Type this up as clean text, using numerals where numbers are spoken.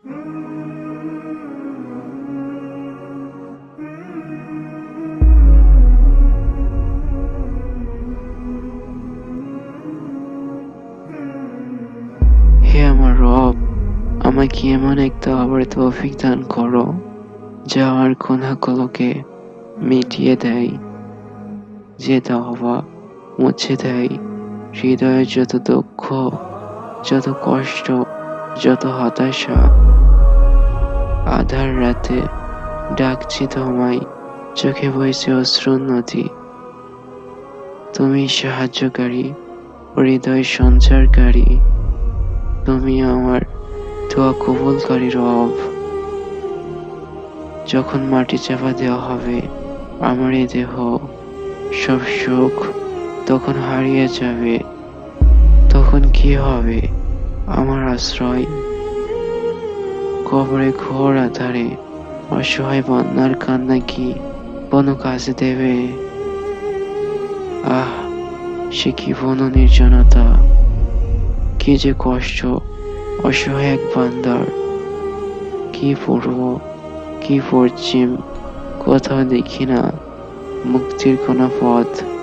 হে আমার রব, আমাকে এমন এক তওবার তৌফিক দান করো যা আমার গুনাহগুলোকে মিটিয়ে দেয়, যে তওবা মুছে দেয় হৃদয়ের যত দুঃখ, যত কষ্ট, যত হতাশা। আধার রাতে ডাকছি তোমায়, চোখে বইছে অশ্রুর নদী। তুমি সাহায্যকারী, হৃদয় সঞ্চারকারী। তুমি আমার দোয়া কবুলকারী রব। যখন মাটি চাপা দেওয়া হবে আমার এই দেহ, সব সুখ তখন হারিয়ে যাবে। তখন কি হবে আমার আশ্রয়? কবরে ঘোর আধারে অসহায় বন্যার কান্না কি কোনো কাজে দেবে? আহ, সে কি বন নির্জনতা, কি যে কষ্ট অসহায় এক বান্দার। কি পূর্ব, কি পশ্চিম, কোথাও দেখি না মুক্তির কোনো পথ।